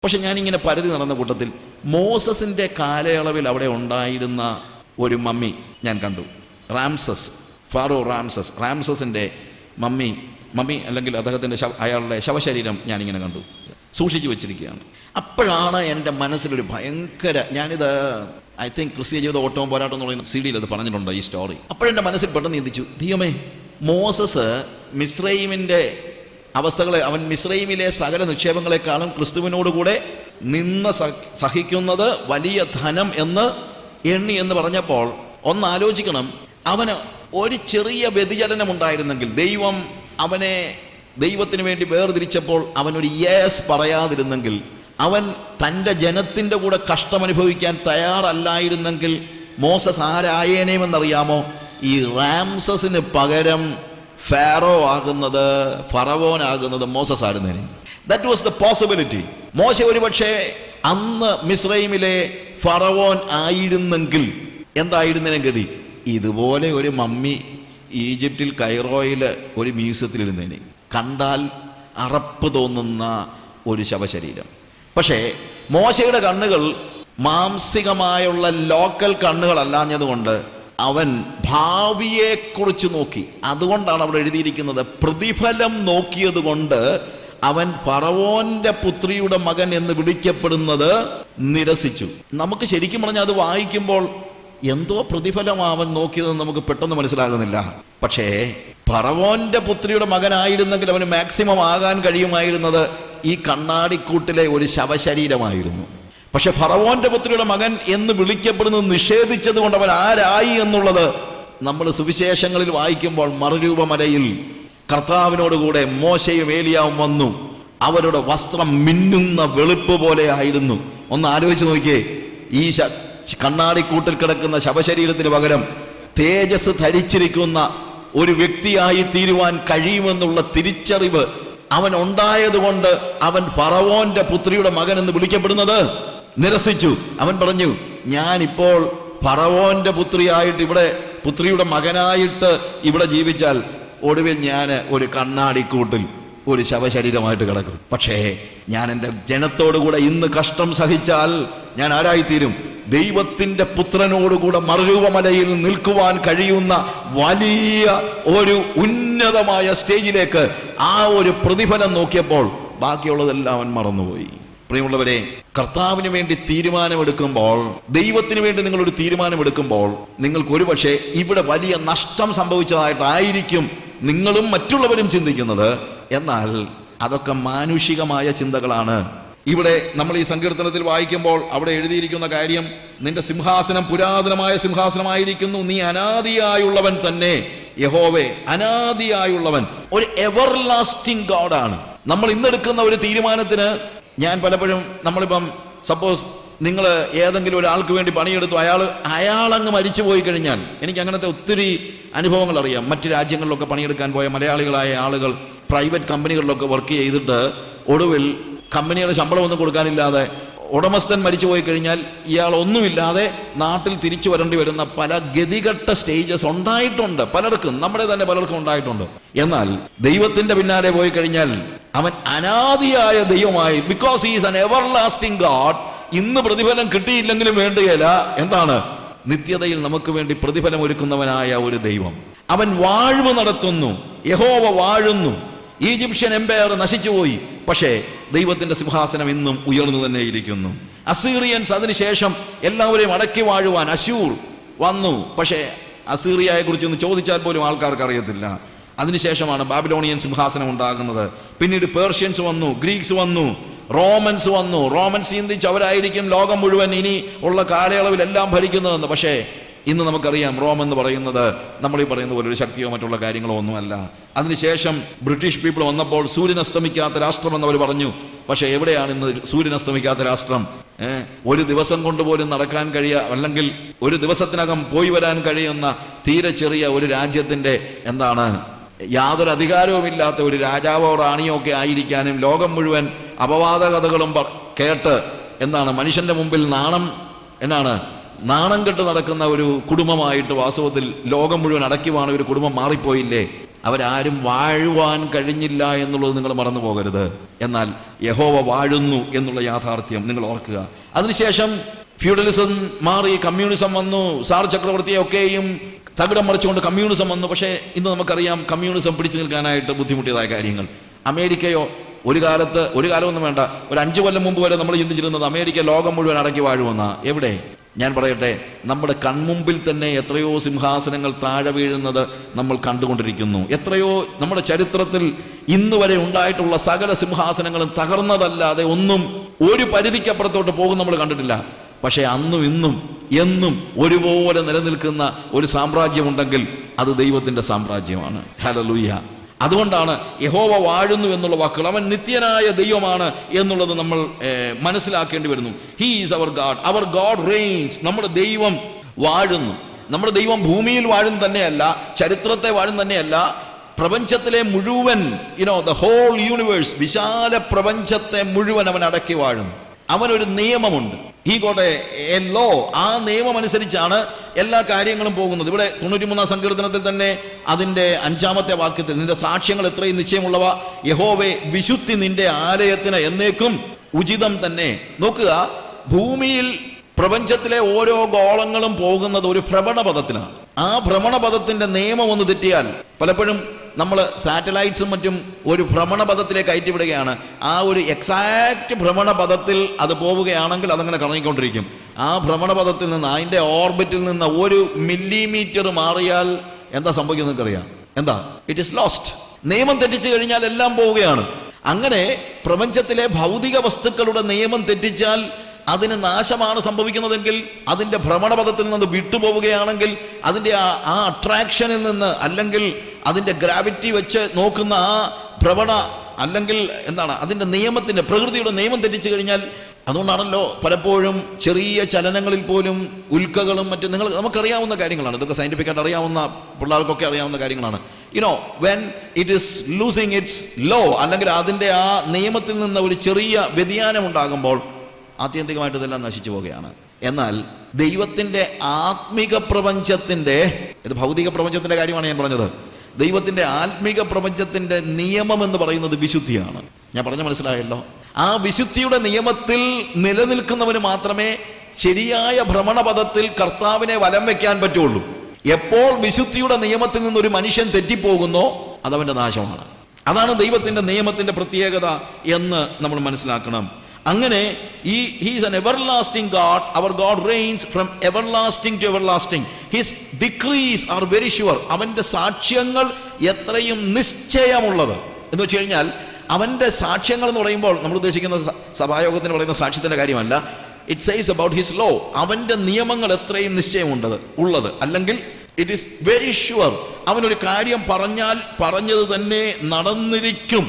പക്ഷെ ഞാനിങ്ങനെ പരതി നടന്ന കൂട്ടത്തിൽ മോസസിൻ്റെ കാലയളവിൽ അവിടെ ഉണ്ടായിരുന്ന ഒരു മമ്മി ഞാൻ കണ്ടു. ഫാറോ റാംസസിൻ്റെ മമ്മി അല്ലെങ്കിൽ അദ്ദേഹത്തിൻ്റെ അയാളുടെ ശവശരീരം ഞാനിങ്ങനെ കണ്ടു, സൂക്ഷിച്ചു വെച്ചിരിക്കുകയാണ്. അപ്പോഴാണ് എൻ്റെ മനസ്സിലൊരു ഭയങ്കര, ഞാനിത് ഐ തിങ്ക് ക്രിസ്തീയ ജീവിത ഓട്ടവും പോരാട്ടം എന്ന് പറയുന്ന CD അത് പറഞ്ഞിട്ടുണ്ട് ഈ സ്റ്റോറി. അപ്പോഴെൻ്റെ മനസ്സിൽ പെട്ടെന്ന് ചിന്തിച്ചു, ദൈവമേ, മോസസ് മിസ്രയീമിൻ്റെ അവസ്ഥകളെ, അവൻ മിസ്രയീമിലെ സകല നിക്ഷേപങ്ങളെക്കാളും ക്രിസ്തുവിനോടുകൂടെ നിന്ന് സഹിക്കുന്നത് വലിയ ധനം എന്ന് എണ്ണി എന്ന് പറഞ്ഞപ്പോൾ ഒന്ന് ആലോചിക്കണം. അവന് ഒരു ചെറിയ വ്യതിചലനം ഉണ്ടായിരുന്നെങ്കിൽ, ദൈവം അവനെ ദൈവത്തിന് വേണ്ടി വേർതിരിച്ചപ്പോൾ അവനൊരു യേസ് പറയാതിരുന്നെങ്കിൽ, അവൻ തൻ്റെ ജനത്തിൻ്റെ കൂടെ കഷ്ടമനുഭവിക്കാൻ തയ്യാറല്ലായിരുന്നെങ്കിൽ മോസസ് ആരായേനേമെന്നറിയാമോ? ഈ റാംസസിന് പകരം ഫറവോൻ ആകുന്നത് മോസസ് ആയിരുന്നേനെ. That was the possibility. മോശ ഒരുപക്ഷെ അന്ന് മിസ്രൈമിലെ ഫറവോൻ ആയിരുന്നെങ്കിൽ എന്തായിരുന്നേനെ ഗതി? ഇതുപോലെ ഒരു മമ്മി ഈജിപ്തിൽ കൈറോയിൽ ഒരു മ്യൂസിയത്തിലിരുന്നേനെ, കണ്ടാൽ അറപ്പ് തോന്നുന്ന ഒരു ശവശരീരം. പക്ഷേ മോശയുടെ കണ്ണുകൾ മാംസികമായുള്ള ലോക്കൽ കണ്ണുകളല്ലാഞ്ഞതുകൊണ്ട് അവൻ ഭാവിയെക്കുറിച്ച് നോക്കി. അതുകൊണ്ടാണ് അവിടെ എഴുതിയിരിക്കുന്നത്, പ്രതിഫലം നോക്കിയത് കൊണ്ട് അവൻ ഫറവോന്റെ പുത്രിയുടെ മകൻ എന്ന് വിളിക്കപ്പെടുന്നത് നിരസിച്ചു. നമുക്ക് ശരിക്കും പറഞ്ഞാൽ അത് വായിക്കുമ്പോൾ എന്തോ പ്രതിഫലമാവൻ നോക്കിയതെന്ന് നമുക്ക് പെട്ടെന്ന് മനസ്സിലാകുന്നില്ല. പക്ഷേ ഫറവോന്റെ പുത്രിയുടെ മകനായിരുന്നെങ്കിൽ അവന് മാക്സിമം ആകാൻ കഴിയുമായിരുന്നത് ഈ കണ്ണാടിക്കൂട്ടിലെ ഒരു ശവശരീരമായിരുന്നു. പക്ഷെ ഫറവോന്റെ പുത്രിയുടെ മകൻ എന്ന് വിളിക്കപ്പെടുന്നത് നിഷേധിച്ചത് കൊണ്ട് അവൻ ആരായി എന്നുള്ളത് നമ്മൾ സുവിശേഷങ്ങളിൽ വായിക്കുമ്പോൾ, മറുരൂപമലയിൽ കർത്താവിനോടുകൂടെ മോശയും ഏലിയാവും വന്നു, അവരുടെ വസ്ത്രം മിന്നുന്ന വെളുപ്പ് പോലെ ആയിരുന്നു. ഒന്ന് ആലോചിച്ച് നോക്കിയേ, ഈ കണ്ണാടിക്കൂട്ടിൽ കിടക്കുന്ന ശവശരീരത്തിന് പകരം തേജസ് ധരിച്ചിരിക്കുന്ന ഒരു വ്യക്തിയായി തീരുവാൻ കഴിയുമെന്നുള്ള തിരിച്ചറിവ് അവൻ ഉണ്ടായതുകൊണ്ട് അവൻ ഫറവോന്റെ പുത്രിയുടെ മകൻ എന്ന് വിളിക്കപ്പെടുന്നത് നിരസിച്ചു. അവൻ പറഞ്ഞു, ഞാനിപ്പോൾ ഫറവോന്റെ പുത്രിയുടെ മകനായിട്ട് ഇവിടെ ജീവിച്ചാൽ ഒടുവിൽ ഞാൻ ഒരു കണ്ണാടിക്കൂട്ടിൽ ഒരു ശവശരീരമായിട്ട് കിടക്കും. പക്ഷേ ഞാൻ എൻ്റെ ജനത്തോടുകൂടെ ഇന്ന് കഷ്ടം സഹിച്ചാൽ ഞാൻ ആരായിത്തീരും? ദൈവത്തിൻ്റെ പുത്രനോടുകൂടെ മറുരൂപമലയിൽ നിൽക്കുവാൻ കഴിയുന്ന വലിയ ഒരു ഉന്നതമായ സ്റ്റേജിലേക്ക് ആ ഒരു പ്രതിഫലം നോക്കിയപ്പോൾ ബാക്കിയുള്ളതെല്ലാം അവൻ മറന്നുപോയി. പ്രിയമുള്ളവരെ, കർത്താവിന് വേണ്ടി തീരുമാനമെടുക്കുമ്പോൾ, ദൈവത്തിന് വേണ്ടി നിങ്ങളൊരു തീരുമാനമെടുക്കുമ്പോൾ നിങ്ങൾക്ക് ഒരുപക്ഷെ ഇവിടെ വലിയ നഷ്ടം സംഭവിച്ചതായിട്ടായിരിക്കും നിങ്ങളും മറ്റുള്ളവരും ചിന്തിക്കുന്നത്. എന്നാൽ അതൊക്കെ മാനുഷികമായ ചിന്തകളാണ്. ഇവിടെ നമ്മൾ ഈ സങ്കീർത്തനത്തിൽ വായിക്കുമ്പോൾ അവിടെ എഴുതിയിരിക്കുന്ന കാര്യം, നിന്റെ സിംഹാസനം പുരാതനമായ സിംഹാസനമായിരിക്കുന്നു, നീ അനാദിയായുള്ളവൻ തന്നെ യഹോവേ, അനാദിയായുള്ളവൻ. ഒരു എവർലാസ്റ്റിംഗ് ഗോഡാണ്. നമ്മൾ ഇന്നെടുക്കുന്ന ഒരു തീരുമാനത്തിന്, ഞാൻ പലപ്പോഴും, നമ്മളിപ്പം സപ്പോസ് നിങ്ങൾ ഏതെങ്കിലും ഒരാൾക്ക് വേണ്ടി പണിയെടുത്തു, അയാളങ്ങ് മരിച്ചു പോയി കഴിഞ്ഞാൽ, എനിക്ക് അങ്ങനത്തെ ഒത്തിരി അനുഭവങ്ങൾ അറിയാം. മറ്റു രാജ്യങ്ങളിലൊക്കെ പണിയെടുക്കാൻ പോയ മലയാളികളായ ആളുകൾ പ്രൈവറ്റ് കമ്പനികളിലൊക്കെ വർക്ക് ചെയ്തിട്ട് ഒടുവിൽ കമ്പനിയുടെ ശമ്പളം ഒന്നും കൊടുക്കാനില്ലാതെ ഉടമസ്ഥൻ മരിച്ചു പോയി കഴിഞ്ഞാൽ ഇയാൾ ഒന്നുമില്ലാതെ നാട്ടിൽ തിരിച്ചു വരേണ്ടി വരുന്ന പല ഗതികെട്ട സ്റ്റേജസ് ഉണ്ടായിട്ടുണ്ട് പലർക്കും, നമ്മുടെ തന്നെ പലർക്കും ഉണ്ടായിട്ടുണ്ട്. എന്നാൽ ദൈവത്തിന്റെ പിന്നാലെ പോയി കഴിഞ്ഞാൽ അവൻ അനാദിയായ ദൈവമായി, because he is an everlasting God. ഇന്ന് പ്രതിഫലം കിട്ടിയില്ലെങ്കിലും വേണ്ടുകയില്ല, എന്താണ്? നിത്യതയിൽ നമുക്ക് വേണ്ടി പ്രതിഫലം ഒരുക്കുന്നവനായ ഒരു ദൈവം. അവൻ വാഴ്വ് നടത്തുന്നു, യഹോവ വാഴുന്നു. ഈജിപ്ഷ്യൻ എംപയർ നശിച്ചുപോയി, പക്ഷേ ദൈവത്തിന്റെ സിംഹാസനം ഇന്നും ഉയർന്നു തന്നെ ഇരിക്കുന്നു. അസീറിയൻസ് അതിനുശേഷം എല്ലാവരെയും അടക്കി വാഴുവാൻ അശൂർ വന്നു, പക്ഷേ അസീറിയയെ കുറിച്ച് ഒന്ന് ചോദിച്ചാൽ പോലും ആൾക്കാർക്ക് അറിയത്തില്ല. അതിനുശേഷമാണ് ബാബിലോണിയൻ സിംഹാസനം ഉണ്ടാകുന്നത്. പിന്നീട് പേർഷ്യൻസ് വന്നു, ഗ്രീക്സ് വന്നു, റോമൻസ് വന്നു. റോമൻസ് ചിന്തിച്ച് അവരായിരിക്കും ലോകം മുഴുവൻ ഇനി ഉള്ള കാലയളവിലെല്ലാം ഭരിക്കുന്നതെന്ന്. പക്ഷേ ഇന്ന് നമുക്കറിയാം, റോം എന്ന് പറയുന്നത് നമ്മൾ ഈ പറയുന്ന പോലെ ഒരു ശക്തിയോ മറ്റുള്ള കാര്യങ്ങളോ ഒന്നുമല്ല. അതിനുശേഷം ബ്രിട്ടീഷ് പീപ്പിൾ വന്നപ്പോൾ സൂര്യൻ അസ്തമിക്കാത്ത രാഷ്ട്രം എന്നവർ പറഞ്ഞു. പക്ഷെ എവിടെയാണ് ഇന്ന് സൂര്യൻ അസ്തമിക്കാത്ത രാഷ്ട്രം? ഒരു ദിവസം കൊണ്ടുപോലും നടക്കാൻ അല്ലെങ്കിൽ ഒരു ദിവസത്തിനകം പോയി വരാൻ കഴിയുന്ന തീരെ ചെറിയ ഒരു രാജ്യത്തിന്റെ യാതൊരു അധികാരവുമില്ലാത്ത ഒരു രാജാവോ റാണിയോ ഒക്കെ ആയിരിക്കാനും ലോകം മുഴുവൻ അപവാദ കഥകളും കേട്ട് മനുഷ്യന്റെ മുമ്പിൽ നാണം കെട്ട് നടക്കുന്ന ഒരു കുടുംബമായിട്ട് വാസ്തവത്തിൽ ലോകം മുഴുവൻ അടക്കി വാണ ഒരു കുടുംബം മാറിപ്പോയില്ലേ? അവരാരും വാഴുവാൻ കഴിഞ്ഞില്ല എന്നുള്ളത് നിങ്ങൾ മറന്നു പോകരുത്. എന്നാൽ യഹോവ വാഴുന്നു എന്നുള്ള യാഥാർത്ഥ്യം നിങ്ങൾ ഓർക്കുക. അതിനുശേഷം ഫ്യൂഡലിസം മാറി, കമ്മ്യൂണിസം വന്നു. സാർ ചക്രവർത്തിയൊക്കെയും തകിടം മറിച്ചുകൊണ്ട് കമ്മ്യൂണിസം വന്നു. പക്ഷേ ഇന്ന് നമുക്കറിയാം കമ്മ്യൂണിസം പിടിച്ചു നിൽക്കാനായിട്ട് ബുദ്ധിമുട്ടിയതായ കാര്യങ്ങൾ. അമേരിക്കയോ ഒരു കാലമൊന്നും വേണ്ട, ഒരു 5 കൊല്ലം മുമ്പ് വരെ നമ്മൾ ചിന്തിച്ചിരുന്നത് അമേരിക്ക ലോകം മുഴുവൻ അടക്കി വാഴുമെന്ന. എവിടെ? ഞാൻ പറയട്ടെ, നമ്മുടെ കൺമുമ്പിൽ തന്നെ എത്രയോ സിംഹാസനങ്ങൾ താഴെ വീഴുന്നത് നമ്മൾ കണ്ടുകൊണ്ടിരിക്കുന്നു. എത്രയോ നമ്മുടെ ചരിത്രത്തിൽ ഇന്ന് വരെ ഉണ്ടായിട്ടുള്ള സകല സിംഹാസനങ്ങളും തകർന്നതല്ലാതെ ഒന്നും ഒരു പരിധിക്കപ്പുറത്തോട്ട് പോകും നമ്മൾ കണ്ടിട്ടില്ല. പക്ഷേ അന്നും ഇന്നും എന്നും ഒരുപോലെ നിലനിൽക്കുന്ന ഒരു സാമ്രാജ്യമുണ്ടെങ്കിൽ അത് ദൈവത്തിൻ്റെ സാമ്രാജ്യമാണ്. ഹല്ലേലൂയ. അതുകൊണ്ടാണ് യഹോവ വാഴുന്നു എന്നുള്ള വാക്കുകൾ. അവൻ നിത്യനായ ദൈവമാണ് എന്നുള്ളത് നമ്മൾ മനസ്സിലാക്കേണ്ടി വരുന്നു. He is our God. Our God reigns. നമ്മുടെ ദൈവം വാഴുന്നു. നമ്മുടെ ദൈവം ഭൂമിയിൽ വാഴും തന്നെയല്ല, ചരിത്രത്തെ വാഴും തന്നെയല്ല, പ്രപഞ്ചത്തിലെ മുഴുവൻ ദ ഹോൾ യൂണിവേഴ്സ്, വിശാല പ്രപഞ്ചത്തെ മുഴുവൻ അവൻ അടക്കി വാഴുന്നു. അവനൊരു നിയമമുണ്ട്. He got a law. ആ നിയമം അനുസരിച്ചാണ് എല്ലാ കാര്യങ്ങളും പോകുന്നത്. ഇവിടെ 93-ാം സങ്കീർത്തനത്തിൽ തന്നെ അതിൻ്റെ 5-ാമത്തെ വാക്യത്തിൽ, നിന്റെ സാക്ഷ്യങ്ങൾ എത്രയും നിശ്ചയമുള്ളവ, യഹോവേ വിശുദ്ധി നിന്റെ ആലയത്തിന് എന്നേക്കും ഉചിതം തന്നെ. നോക്കുക, ഭൂമിയിൽ പ്രപഞ്ചത്തിലെ ഓരോ ഗോളങ്ങളും പോകുന്നത് ഒരു ഭ്രമണപഥത്തിലാണ്. ആ ഭ്രമണപഥത്തിന്റെ നിയമം ഒന്ന് തെറ്റിയാൽ, പലപ്പോഴും നമ്മൾ സാറ്റലൈറ്റ്സും മറ്റും ഒരു ഭ്രമണപഥത്തിലേക്ക് അയറ്റിവിടുകയാണ്. ആ ഒരു എക്സാക്റ്റ് ഭ്രമണപഥത്തിൽ അത് പോവുകയാണെങ്കിൽ അതങ്ങനെ കറങ്ങിക്കൊണ്ടിരിക്കും. ആ ഭ്രമണപഥത്തിൽ നിന്ന്, അതിൻ്റെ ഓർബിറ്റിൽ നിന്ന് 1 മില്ലിമീറ്റർ മാറിയാൽ എന്താ സംഭവിക്കുന്നത് നിങ്ങൾക്കറിയാം? എന്താ? It is lost. നിയമം തെറ്റിച്ചു കഴിഞ്ഞാൽ എല്ലാം പോവുകയാണ്. അങ്ങനെ പ്രപഞ്ചത്തിലെ ഭൗതിക വസ്തുക്കളുടെ നിയമം തെറ്റിച്ചാൽ അതിന് നാശമാണ് സംഭവിക്കുന്നതെങ്കിൽ, അതിൻ്റെ ഭ്രമണപഥത്തിൽ നിന്ന് വിട്ടുപോവുകയാണെങ്കിൽ, അതിൻ്റെ ആ അട്രാക്ഷനിൽ നിന്ന്, അല്ലെങ്കിൽ അതിൻ്റെ ഗ്രാവിറ്റി വെച്ച് നോക്കുന്ന ആ അല്ലെങ്കിൽ അതിൻ്റെ നിയമത്തിൻ്റെ, പ്രകൃതിയുടെ നിയമം തെറ്റിച്ചു കഴിഞ്ഞാൽ, അതുകൊണ്ടാണല്ലോ പലപ്പോഴും ചെറിയ ചലനങ്ങളിൽ പോലും ഉൽക്കകളും മറ്റും നമുക്കറിയാവുന്ന കാര്യങ്ങളാണ്. ഇതൊക്കെ സയൻറ്റിഫിക്കായിട്ട് അറിയാവുന്ന പിള്ളേർക്കൊക്കെ അറിയാവുന്ന കാര്യങ്ങളാണ്. When it is losing its law, അല്ലെങ്കിൽ അതിൻ്റെ ആ നിയമത്തിൽ നിന്ന് ഒരു ചെറിയ വ്യതിയാനം ഉണ്ടാകുമ്പോൾ ആത്യന്തികമായിട്ട് ഇതെല്ലാം നശിച്ചു പോവുകയാണ്. എന്നാൽ ദൈവത്തിൻ്റെ ആത്മിക പ്രപഞ്ചത്തിൻ്റെ, ഇത് ഭൗതിക പ്രപഞ്ചത്തിൻ്റെ കാര്യമാണ് ഞാൻ പറഞ്ഞത്, ദൈവത്തിൻ്റെ ആത്മിക പ്രപഞ്ചത്തിൻ്റെ നിയമം എന്ന് പറയുന്നത് വിശുദ്ധിയാണ്. ഞാൻ പറഞ്ഞ മനസ്സിലായല്ലോ? ആ വിശുദ്ധിയുടെ നിയമത്തിൽ നിലനിൽക്കുന്നവന് മാത്രമേ ശരിയായ ഭ്രമണപഥത്തിൽ കർത്താവിനെ വലം വെക്കാൻ പറ്റുള്ളൂ. എപ്പോൾ വിശുദ്ധിയുടെ നിയമത്തിൽ നിന്നൊരു മനുഷ്യൻ തെറ്റിപ്പോകുന്നോ അതവൻ്റെ നാശമാണ്. അതാണ് ദൈവത്തിൻ്റെ നിയമത്തിൻ്റെ പ്രത്യേകത എന്ന് നമ്മൾ മനസ്സിലാക്കണം. അങ്ങനെ he is an everlasting God. Our God reigns from everlasting to everlasting. His decrees are very sure. അവൻ്റെ സാക്ഷ്യങ്ങൾ എത്രയും നിശ്ചയമുള്ളത് എന്ന് വെച്ച് കഴിഞ്ഞാൽ, അവൻ്റെ സാക്ഷ്യങ്ങൾ എന്ന് പറയുമ്പോൾ നമ്മൾ ഉദ്ദേശിക്കുന്ന സഭായോഗത്തിന് പറയുന്ന സാക്ഷ്യത്തിൻ്റെ കാര്യമല്ല. It says about his law. അവൻ്റെ നിയമങ്ങൾ എത്രയും നിശ്ചയമുള്ളത്, അല്ലെങ്കിൽ ഇറ്റ് ഈസ് വെരി ഷുവർ. അവനൊരു കാര്യം പറഞ്ഞാൽ പറഞ്ഞത് തന്നെ നടന്നിരിക്കും.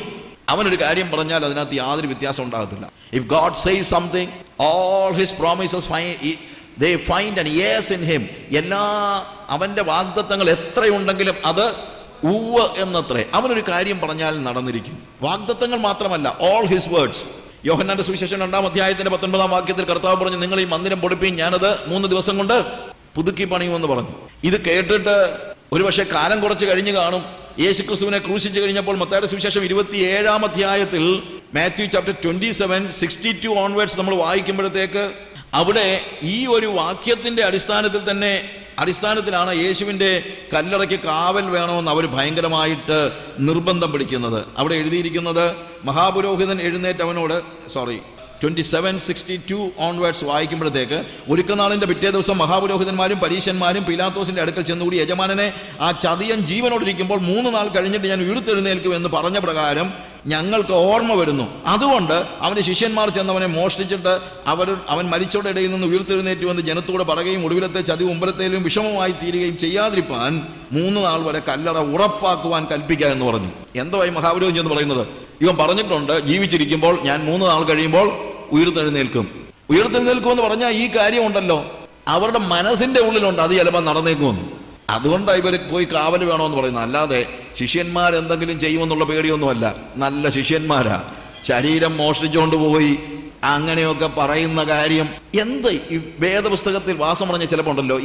അവനൊരു കാര്യം പറഞ്ഞാൽ അതിനകത്ത് യാതൊരു വ്യത്യാസം ഉണ്ടാകത്തില്ല. If God says something, all his promises they find an yes in him. എല്ലാ അവൻ്റെ വാഗ്ദത്തങ്ങൾ എത്രയുണ്ടെങ്കിലും അത് ഉവ്വ് എന്നത്രേ. അവനൊരു കാര്യം പറഞ്ഞാൽ നടന്നിരിക്കും. വാഗ്ദത്തങ്ങൾ മാത്രമല്ല, ഓൾ ഹിസ് വേർഡ്സ്. യോഹന്നാന്റെ സുവിശേഷം 2-ാം അധ്യായത്തിന്റെ 19-ാം വാക്യത്തിൽ കർത്താവ് പറഞ്ഞു, നിങ്ങൾ ഈ മന്ദിരം പൊളിപ്പീൻ, ഞാനത് 3 ദിവസം കൊണ്ട് പുതുക്കി പണിയുമെന്ന് പറഞ്ഞു. ഇത് കേട്ടിട്ട് ഒരുപക്ഷെ കാലം കുറച്ച് കഴിഞ്ഞ് കാണും. യേശുക്രിസ്തുവിനെ ക്രൂശിച്ചു കഴിഞ്ഞപ്പോൾ മത്തായിയുടെ സുവിശേഷം 27-ാം അധ്യായത്തിൽ, മാത്യു ചാപ്റ്റർ 27:62 ഓൺവേർഡ്സ് നമ്മൾ വായിക്കുമ്പോഴത്തേക്ക്, അവിടെ ഈ ഒരു വാക്യത്തിന്റെ അടിസ്ഥാനത്തിലാണ് യേശുവിൻ്റെ കല്ലറയ്ക്ക് കാവൽ വേണമെന്ന് അവർ ഭയങ്കരമായിട്ട് നിർബന്ധം പിടിക്കുന്നത്. അവിടെ എഴുതിയിരിക്കുന്നത്, മഹാപുരോഹിതൻ എഴുന്നേറ്റ് അവനോട് 27:62 ഓൺവേർഡ്സ് വായിക്കുമ്പോഴത്തേക്ക്, ഒരുക്കനാളിൻ്റെ പിറ്റേ ദിവസം മഹാപുരോഹിതന്മാരും പരീശന്മാരും പീലാത്തോസിന്റെ അടുക്കൽ ചെന്നുകൂടി, യജമാനനെ, ആ ചതിയൻ ജീവനോടിരിക്കുമ്പോൾ 3 നാൾ കഴിഞ്ഞിട്ട് ഞാൻ ഉയർത്തെഴുന്നേൽക്കും എന്ന് പറഞ്ഞ പ്രകാരം ഞങ്ങൾക്ക് ഓർമ്മ വരുന്നു. അതുകൊണ്ട് അവൻ്റെ ശിഷ്യന്മാർ ചെന്നവനെ മോഷ്ടിച്ചിട്ട് അവൻ മരിച്ചവരുടെ ഇടയിൽ നിന്ന് ഉയർത്തെഴുന്നേറ്റ് വന്ന് ജനത്തോട് പറയുകയും ഒടുവിലത്തെ ചതി മുമ്പലത്തേലും വിഷമമായി തീരുകയും ചെയ്യാതിരിപ്പാൻ 3 നാൾ വരെ കല്ലറ ഉറപ്പാക്കുവാൻ കൽപ്പിക്കുക എന്ന് പറഞ്ഞു. എന്തുവായി മഹാപുരോഹിതൻ എന്ന് പറയുന്നത്? ഇവൻ പറഞ്ഞിട്ടുണ്ട്, ജീവിച്ചിരിക്കുമ്പോൾ ഞാൻ 3 നാൾ കഴിയുമ്പോൾ ഉയർത്തെഴുന്നേൽക്കും എന്ന് പറഞ്ഞാൽ ഈ കാര്യമുണ്ടല്ലോ അവരുടെ മനസ്സിന്റെ ഉള്ളിലുണ്ട്, അത് ചിലപ്പോൾ നടന്നേക്കുമെന്ന്. അതുകൊണ്ടാണ് ഇവർ പോയി കാവൽ വേണമെന്ന് പറയുന്നത്. അല്ലാതെ ശിഷ്യന്മാരെന്തെങ്കിലും ചെയ്യുമെന്നുള്ള പേടിയൊന്നുമല്ല. നല്ല ശിഷ്യന്മാരാ. ശരീരം മോഷ്ടിച്ചുകൊണ്ട് പോയി അങ്ങനെയൊക്കെ പറയുന്ന കാര്യം എന്ത്? ഈ വേദപുസ്തകത്തിൽ വാസം പറഞ്ഞ ചിലപ്പോൾ ഉണ്ടല്ലോ,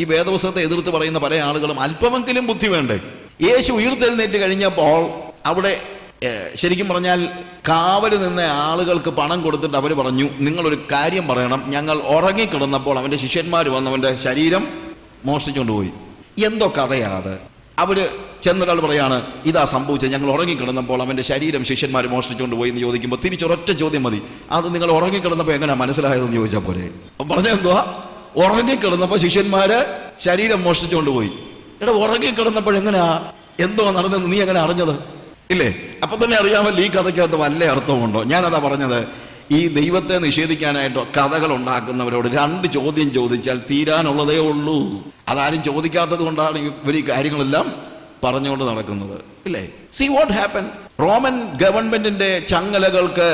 ഈ വേദപുസ്തകത്തെ എതിർത്ത് പറയുന്ന പല ആളുകളും അല്പമെങ്കിലും ബുദ്ധി വേണ്ടേ? യേശു ഉയിർത്തെഴുന്നേറ്റ് കഴിഞ്ഞപ്പോൾ അവിടെ ശരിക്കും പറഞ്ഞാൽ കാവല് നിന്ന ആളുകൾക്ക് പണം കൊടുത്തിട്ട് അവർ പറഞ്ഞു, നിങ്ങളൊരു കാര്യം പറയണം, ഞങ്ങൾ ഉറങ്ങിക്കിടന്നപ്പോൾ അവൻ്റെ ശിഷ്യന്മാർ വന്നവൻ്റെ ശരീരം മോഷ്ടിച്ചുകൊണ്ട് പോയി. എന്തോ കഥയാ അത്? അവർ ചെന്നൊരാൾ പറയാണ്, ഇതാ സംഭവിച്ചത്, ഞങ്ങൾ ഉറങ്ങിക്കിടന്നപ്പോൾ അവൻ്റെ ശരീരം ശിഷ്യന്മാർ മോഷ്ടിച്ചുകൊണ്ട് പോയി എന്ന് ചോദിക്കുമ്പോൾ തിരിച്ചൊരൊറ്റ ചോദ്യം മതി, അത് നിങ്ങൾ ഉറങ്ങിക്കിടന്നപ്പോൾ എങ്ങനെയാണ് മനസ്സിലായതെന്ന് ചോദിച്ചാൽ പോരെ. അപ്പം പറഞ്ഞെന്തുവാ? ഉറങ്ങിക്കിടന്നപ്പോൾ ശിഷ്യന്മാര് ശരീരം മോഷ്ടിച്ചുകൊണ്ട് പോയി. എടാ, ഉറങ്ങിക്കിടന്നപ്പോൾ എങ്ങനെയാ എന്തോ നടന്നെന്ന് നീ എങ്ങനെ അറിഞ്ഞത്? ഇല്ലേ? അപ്പൊ തന്നെ അറിയാമല്ലോ ഈ കഥയ്ക്കകത്ത് വല്ല അർത്ഥമുണ്ടോ? ഞാനതാ പറഞ്ഞത്, ഈ ദൈവത്തെ നിഷേധിക്കാനായിട്ടോ കഥകൾ ഉണ്ടാക്കുന്നവരോട് 2 ചോദ്യം ചോദിച്ചാൽ തീരാനുള്ളതേ ഉള്ളൂ. അതാരും ചോദിക്കാത്തത് കൊണ്ടാണ് ഇവർ ഈ കാര്യങ്ങളെല്ലാം പറഞ്ഞുകൊണ്ട് നടക്കുന്നത്, ഇല്ലേ? See what happen. റോമൻ ഗവൺമെന്റിന്റെ ചങ്ങലകൾക്ക്,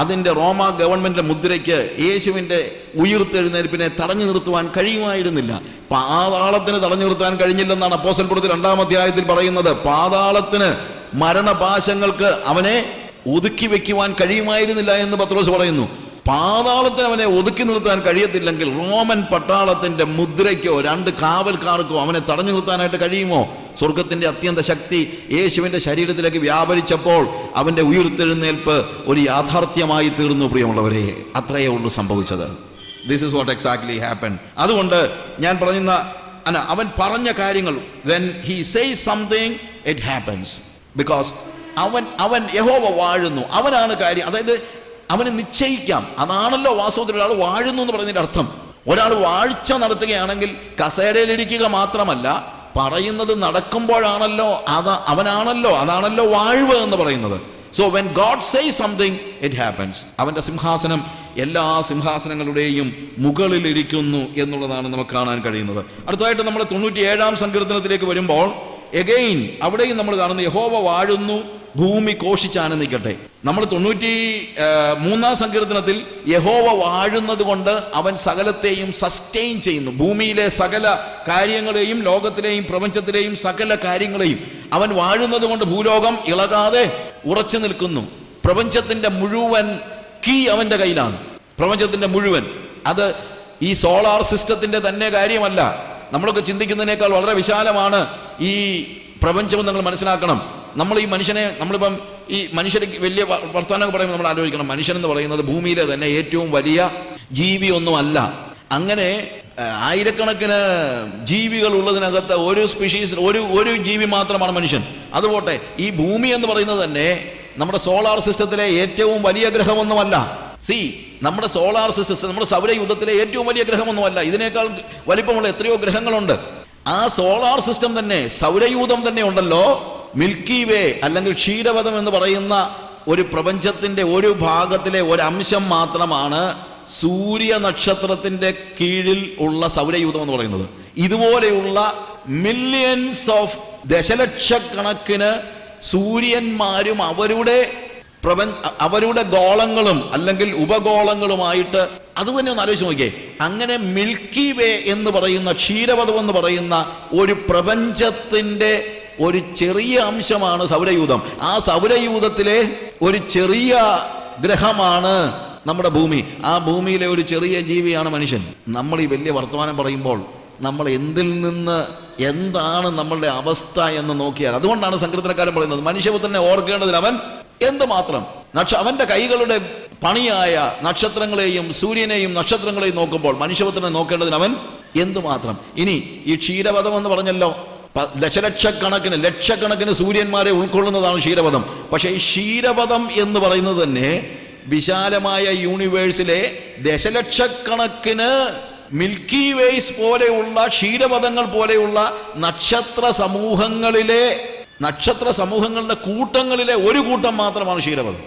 അതിന്റെ റോമ ഗവൺമെന്റിന്റെ മുദ്രയ്ക്ക് യേശുവിന്റെ ഉയിർത്തെഴുന്നേൽപ്പിനെ തടഞ്ഞു നിർത്തുവാൻ കഴിയുമായിരുന്നില്ല. പാതാളത്തിന് തടഞ്ഞു നിർത്താൻ കഴിഞ്ഞില്ലെന്നാണ് അപ്പോസ്തല പ്രവൃത്തി 2-ാം അധ്യായത്തിൽ പറയുന്നത്. പാതാളത്തിന്, മരണപാശങ്ങൾക്ക് അവനെ ഒതുക്കി വെക്കുവാൻ കഴിയുമായിരുന്നില്ല എന്ന് പത്രോസ് പറയുന്നു. പാതാളത്തിന് അവനെ ഒതുക്കി നിർത്താൻ കഴിയത്തില്ലെങ്കിൽ റോമൻ പട്ടാളത്തിന്റെ മുദ്രയ്ക്കോ 2 കാവൽക്കാർക്കോ അവനെ തടഞ്ഞു നിർത്താനായിട്ട് കഴിയുമോ? സ്വർഗത്തിന്റെ അത്യന്ത ശക്തി യേശുവിന്റെ ശരീരത്തിലേക്ക് വ്യാപരിച്ചപ്പോൾ അവന്റെ ഉയിർത്തെഴുന്നേൽപ്പ് ഒരു യാഥാർത്ഥ്യമായി തീർന്നു. പ്രിയമുള്ളവരെ, അത്രയേ ഉള്ളൂ സംഭവിച്ചത്. This is what exactly happen. അതുകൊണ്ട് ഞാൻ പറയുന്ന അവൻ പറഞ്ഞ കാര്യങ്ങൾ, when he says something it happens, because അവൻ യഹോവ വാഴുന്നു, അവനാണ് കാര്യം. അതായത് അവന് നിശ്ചയിക്കാം. അതാണല്ലോ വാസ്തവത്തിൽ ഒരാൾ വാഴുന്നു എന്ന് പറയുന്നതിന്റെ അർത്ഥം. ഒരാൾ വാഴ്ച നടത്തുകയാണെങ്കിൽ കസേരയിലിരിക്കുക മാത്രമല്ല, പറയുന്നത് നടക്കുമ്പോഴാണല്ലോ അവനാണല്ലോ, അതാണല്ലോ വാഴ്വ് എന്ന് പറയുന്നത്. So when God says something it happens. അവന്റെ സിംഹാസനം എല്ലാ സിംഹാസനങ്ങളുടെയും മുകളിലിരിക്കുന്നു എന്നുള്ളതാണ് നമുക്ക് കാണാൻ കഴിയുന്നത്. അടുത്തതായിട്ട് നമ്മൾ 97-ാം സങ്കീർത്തനത്തിലേക്ക് വരുമ്പോൾ എഗെയിൻ അവിടെയും നമ്മൾ കാണുന്നു, യഹോവ വാഴുന്നു, ഭൂമി ഘോഷിച്ചാനന്ദിക്കട്ടെ. നമ്മൾ 93-ാം സങ്കീർത്തനത്തിൽ യഹോവ വാഴുന്നത് കൊണ്ട് അവൻ സകലത്തെയും സസ്റ്റെയിൻ ചെയ്യുന്നു. ഭൂമിയിലെ സകല കാര്യങ്ങളെയും, ലോകത്തിലെയും പ്രപഞ്ചത്തിലെയും സകല കാര്യങ്ങളെയും അവൻ വാഴുന്നത് കൊണ്ട് ഭൂലോകം ഇളകാതെ ഉറച്ചു നിൽക്കുന്നു. പ്രപഞ്ചത്തിന്റെ മുഴുവൻ കീ അവന്റെ കയ്യിലാണ്. പ്രപഞ്ചത്തിന്റെ മുഴുവൻ. അത് ഈ സോളാർ സിസ്റ്റത്തിന്റെ തന്നെ കാര്യമല്ല. നമ്മളൊക്കെ ചിന്തിക്കുന്നതിനേക്കാൾ വളരെ വിശാലമാണ് ഈ പ്രപഞ്ചം. നിങ്ങൾ മനസ്സിലാക്കണം. നമ്മൾ ഈ മനുഷ്യനെ, നമ്മളിപ്പം ഈ മനുഷ്യർക്ക് വലിയ വർത്തമാനം പറയുമ്പോൾ നമ്മൾ ആലോചിക്കണം, മനുഷ്യൻ എന്ന് പറയുന്നത് ഭൂമിയിലെ തന്നെ ഏറ്റവും വലിയ ജീവിയൊന്നുമല്ല. അങ്ങനെ ആയിരക്കണക്കിന് ജീവികൾ ഉള്ളതിനകത്ത് ഒരു സ്പീഷീസ്, ഒരു ജീവി മാത്രമാണ് മനുഷ്യൻ. അതുപോട്ടെ, ഈ ഭൂമി എന്ന് പറയുന്നത് തന്നെ നമ്മുടെ സോളാർ സിസ്റ്റത്തിലെ ഏറ്റവും വലിയ ഗ്രഹമൊന്നുമല്ല. നമ്മുടെ സോളാർ സിസ്റ്റം, നമ്മുടെ സൗരയൂഥത്തിലെ ഏറ്റവും വലിയ ഗ്രഹമൊന്നുമല്ല. ഇതിനേക്കാൾ വലിപ്പമുള്ള എത്രയോ ഗ്രഹങ്ങളുണ്ട്. ആ സോളാർ സിസ്റ്റം തന്നെ, സൗരയൂഥം തന്നെ ഉണ്ടല്ലോ, മിൽക്കി വേ അല്ലെങ്കിൽ ക്ഷീരപഥം എന്ന് പറയുന്ന ഒരു പ്രപഞ്ചത്തിന്റെ ഒരു ഭാഗത്തിലെ ഒരംശം മാത്രമാണ് സൂര്യ നക്ഷത്രത്തിന്റെ കീഴിൽ ഉള്ള സൗരയൂഥം എന്ന് പറയുന്നത്. ഇതുപോലെയുള്ള മില്യൺസ് ഓഫ്, ദശലക്ഷക്കണക്കിന് സൂര്യന്മാരും അവരുടെ ഗോളങ്ങളും അല്ലെങ്കിൽ ഉപഗോളങ്ങളുമായിട്ട്, അത് തന്നെ ഒന്ന് ആലോചിച്ച് നോക്കിയേ. അങ്ങനെ മിൽക്കി വേ എന്ന് പറയുന്ന, ക്ഷീരപഥം എന്ന് പറയുന്ന ഒരു പ്രപഞ്ചത്തിന്റെ ഒരു ചെറിയ അംശമാണ് സൗരയൂഥം. ആ സൗരയൂഥത്തിലെ ഒരു ചെറിയ ഗ്രഹമാണ് നമ്മുടെ ഭൂമി. ആ ഭൂമിയിലെ ഒരു ചെറിയ ജീവിയാണ് മനുഷ്യൻ. നമ്മൾ ഈ വലിയ വർത്തമാനം പറയുമ്പോൾ നമ്മൾ എന്തിൽ നിന്ന് എന്താണ് നമ്മളുടെ അവസ്ഥ എന്ന് നോക്കിയാൽ, അതുകൊണ്ടാണ് സങ്കീർത്തനക്കാരൻ പറയുന്നത്, മനുഷ്യപുത്രനെ ഓർക്കേണ്ടതിന് അവൻ എന്തുമാത്രം, അവന്റെ കൈകളുടെ പണിയായ നക്ഷത്രങ്ങളെയും സൂര്യനെയും നക്ഷത്രങ്ങളെയും നോക്കുമ്പോൾ മനുഷ്യപുത്രനെ നോക്കേണ്ടതിന് അവൻ എന്തുമാത്രം. ഇനി ഈ ക്ഷീരപഥം എന്ന് പറഞ്ഞല്ലോ, ദശലക്ഷക്കണക്കിന്, ലക്ഷക്കണക്കിന് സൂര്യന്മാരെ ഉൾക്കൊള്ളുന്നതാണ് ക്ഷീരപഥം. പക്ഷേ ഈ ക്ഷീരപഥം എന്ന് പറയുന്നത് തന്നെ വിശാലമായ യൂണിവേഴ്സിലെ ദശലക്ഷക്കണക്കിന് മിൽക്കി വേസ് പോലെയുള്ള, ക്ഷീരപഥങ്ങൾ പോലെയുള്ള നക്ഷത്ര സമൂഹങ്ങളുടെ കൂട്ടങ്ങളിലെ ഒരു കൂട്ടം മാത്രമാണ് ക്ഷീരപഥം.